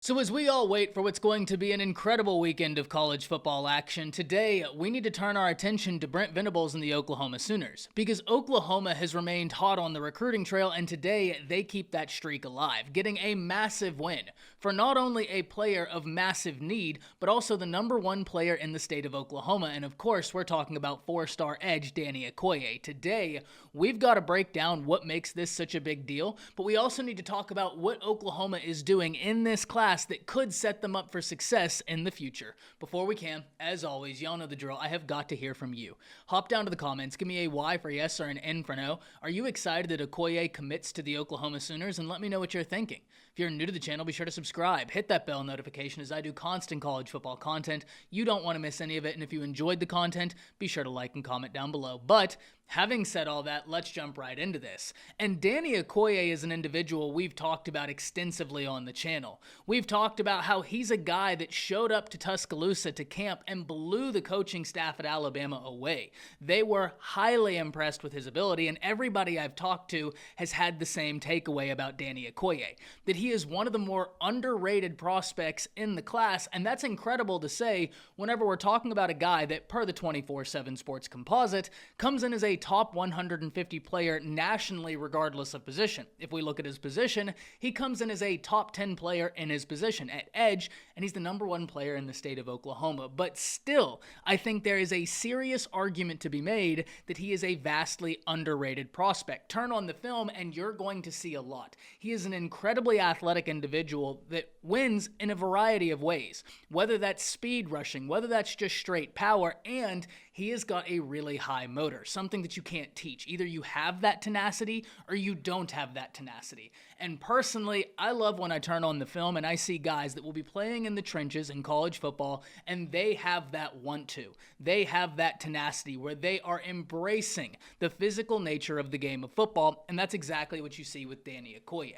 So, as we all wait for what's going to be an incredible weekend of college football action, today we need to turn our attention to Brent Venables and the Oklahoma Sooners. Because Oklahoma has remained hot on the recruiting trail, and today they keep that streak alive, getting a massive win for not only a player of massive need, but also the number one player in the state of Oklahoma. And of course, we're talking about four-star edge Danny Okoye. Today, we've got to break down what makes this such a big deal, but we also need to talk about what Oklahoma is doing in this class that could set them up for success in the future. Before we can, as always, y'all know the drill. I have got to hear from you. Hop down to the comments, give me a Y for yes or an N for no. Are you excited that Okoye commits to the Oklahoma Sooners? And let me know what you're thinking. If you're new to the channel, be sure to subscribe. Hit that bell notification as I do constant college football content. You don't want to miss any of it. And if you enjoyed the content, be sure to like and comment down below. But having said all that, let's jump right into this. And Danny Okoye is an individual we've talked about extensively on the channel. We've talked about how he's a guy that showed up to Tuscaloosa to camp and blew the coaching staff at Alabama away. They were highly impressed with his ability, and everybody I've talked to has had the same takeaway about Danny Okoye, that he is one of the more underrated prospects in the class, and that's incredible to say whenever we're talking about a guy that, per the 24/7 Sports Composite, comes in as a top 150 player nationally regardless of position. If we look at his position, he comes in as a top 10 player in his position at edge, and he's the number one player in the state of Oklahoma. But still, I think there is a serious argument to be made that he is a vastly underrated prospect. Turn on the film and you're going to see a lot. He is an incredibly athletic individual that wins in a variety of ways, whether that's speed rushing, whether that's just straight power, and he has got a really high motor, something that you can't teach. Either you have that tenacity or you don't have that tenacity. And personally, I love when I turn on the film and I see guys that will be playing in the trenches in college football and they have that want to. They have that tenacity where they are embracing the physical nature of the game of football, and that's exactly what you see with Danny Okoye.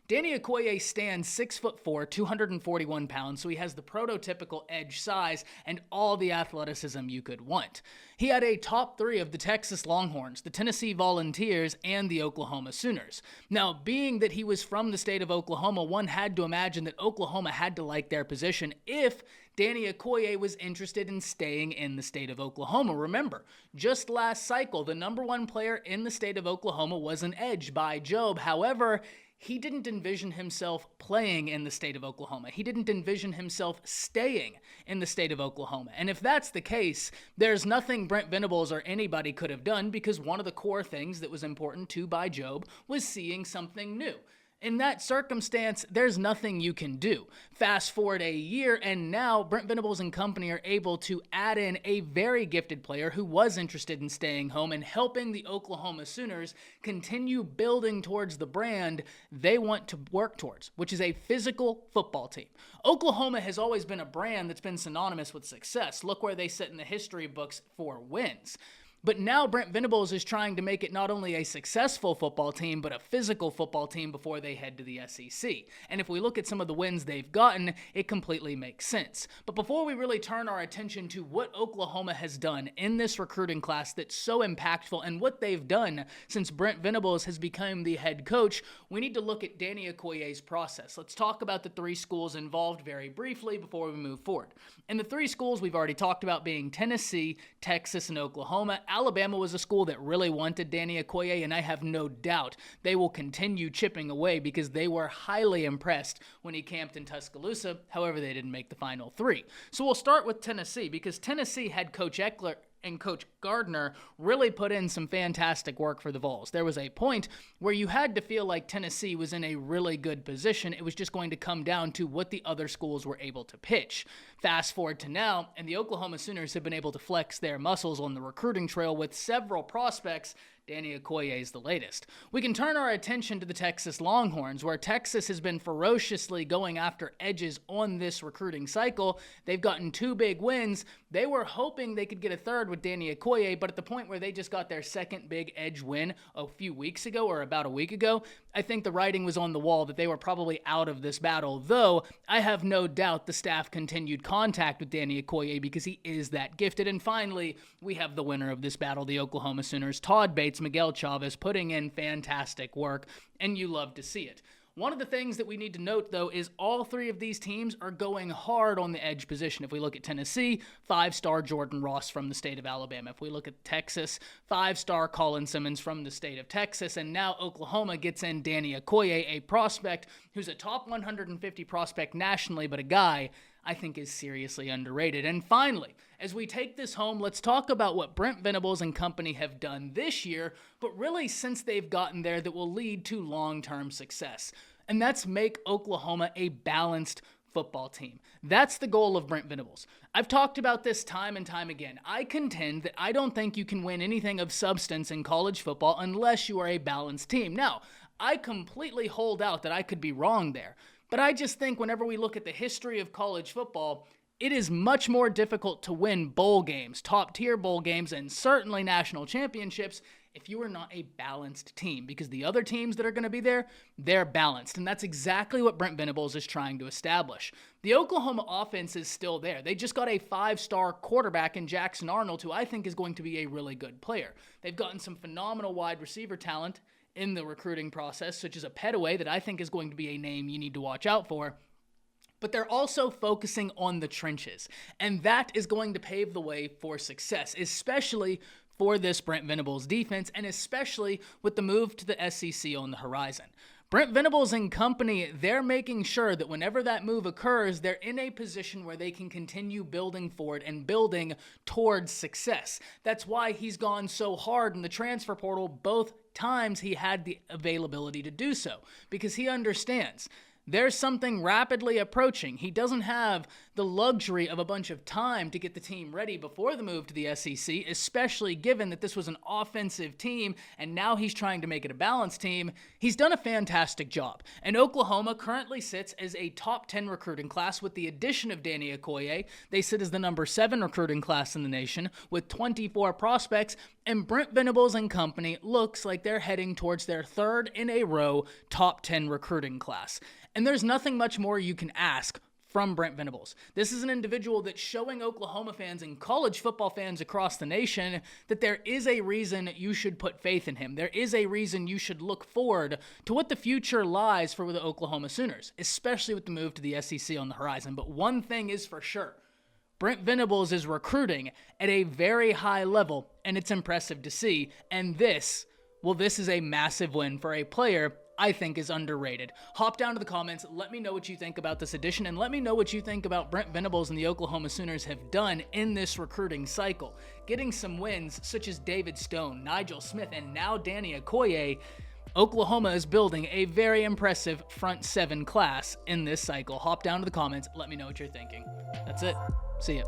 Danny Okoye stands 6'4", 241 pounds, so he has the prototypical edge size and all the athleticism you could want. He had a top 3 of the Texas Longhorns, the Tennessee Volunteers, and the Oklahoma Sooners. Now, being that he was from the state of Oklahoma, one had to imagine that Oklahoma had to like their position if Danny Okoye was interested in staying in the state of Oklahoma. Remember, just last cycle, the number one player in the state of Oklahoma was an edge by Job. However, he didn't envision himself playing in the state of Oklahoma. He didn't envision himself staying in the state of Oklahoma. And if that's the case, there's nothing Brent Venables or anybody could have done, because one of the core things that was important to By Job was seeing something new. In that circumstance, there's nothing you can do. Fast forward a year, and now Brent Venables and company are able to add in a very gifted player who was interested in staying home and helping the Oklahoma Sooners continue building towards the brand they want to work towards, which is a physical football team. Oklahoma has always been a brand that's been synonymous with success. Look where they sit in the history books for wins. But now Brent Venables is trying to make it not only a successful football team, but a physical football team before they head to the SEC. And if we look at some of the wins they've gotten, it completely makes sense. But before we really turn our attention to what Oklahoma has done in this recruiting class that's so impactful and what they've done since Brent Venables has become the head coach, we need to look at Danny Okoye's process. Let's talk about the 3 schools involved very briefly before we move forward. And the 3 schools we've already talked about being Tennessee, Texas, and Oklahoma. Alabama was a school that really wanted Danny Okoye, and I have no doubt they will continue chipping away because they were highly impressed when he camped in Tuscaloosa. However, they didn't make the final 3. So we'll start with Tennessee, because Tennessee had Coach Eckler and Coach Gardner really put in some fantastic work for the Vols. There was a point where you had to feel like Tennessee was in a really good position. It was just going to come down to what the other schools were able to pitch. Fast forward to now, and the Oklahoma Sooners have been able to flex their muscles on the recruiting trail with several prospects. Danny Okoye is the latest. We can turn our attention to the Texas Longhorns, where Texas has been ferociously going after edges on this recruiting cycle. They've gotten 2 big wins. They were hoping they could get a third with Danny Okoye, but at the point where they just got their second big edge win a few weeks ago, or about a week ago, I think the writing was on the wall that they were probably out of this battle, though I have no doubt the staff continued contact with Danny Okoye because he is that gifted. And finally, we have the winner of this battle, the Oklahoma Sooners, Todd Bates, Miguel Chavez, putting in fantastic work, and you love to see it. One of the things that we need to note, though, is all three of these teams are going hard on the edge position. If we look at Tennessee, 5-star Jordan Ross from the state of Alabama. If we look at Texas, 5-star Colin Simmons from the state of Texas. And now Oklahoma gets in Danny Okoye, a prospect who's a top 150 prospect nationally, but a guy I think is seriously underrated. And finally, as we take this home, let's talk about what Brent Venables and company have done this year, but really since they've gotten there, that will lead to long-term success. And that's make Oklahoma a balanced football team. That's the goal of Brent Venables. I've talked about this time and time again. I contend that I don't think you can win anything of substance in college football unless you are a balanced team. Now, I completely hold out that I could be wrong there. But I just think whenever we look at the history of college football, it is much more difficult to win bowl games, top-tier bowl games, and certainly national championships if you are not a balanced team, because the other teams that are going to be there, they're balanced. And that's exactly what Brent Venables is trying to establish. The Oklahoma offense is still there. They just got a 5-star quarterback in Jackson Arnold, who I think is going to be a really good player. They've gotten some phenomenal wide receiver talent in the recruiting process, such as a Petaway that I think is going to be a name you need to watch out for. But they're also focusing on the trenches, and that is going to pave the way for success, especially for this Brent Venables defense, and especially with the move to the SEC on the horizon. Brent Venables and company, they're making sure that whenever that move occurs, they're in a position where they can continue building forward and building towards success. That's why he's gone so hard in the transfer portal both times he had the availability to do so, because he understands there's something rapidly approaching. He doesn't have the luxury of a bunch of time to get the team ready before the move to the SEC, especially given that this was an offensive team and now he's trying to make it a balanced team. He's done a fantastic job. And Oklahoma currently sits as a top 10 recruiting class with the addition of Danny Okoye. They sit as the number 7 recruiting class in the nation with 24 prospects, and Brent Venables and company looks like they're heading towards their 3rd in a row top 10 recruiting class. And there's nothing much more you can ask from Brent Venables. This is an individual that's showing Oklahoma fans and college football fans across the nation that there is a reason you should put faith in him. There is a reason you should look forward to what the future lies for the Oklahoma Sooners, especially with the move to the SEC on the horizon. But one thing is for sure, Brent Venables is recruiting at a very high level, and it's impressive to see. And this is a massive win for a player I think is underrated. Hop down to the comments, let me know what you think about this edition, and let me know what you think about Brent Venables and the Oklahoma Sooners have done in this recruiting cycle. Getting some wins such as David Stone, Nigel Smith, and now Danny Okoye, Oklahoma is building a very impressive front 7 class in this cycle. Hop down to the comments, let me know what you're thinking. That's it. See ya.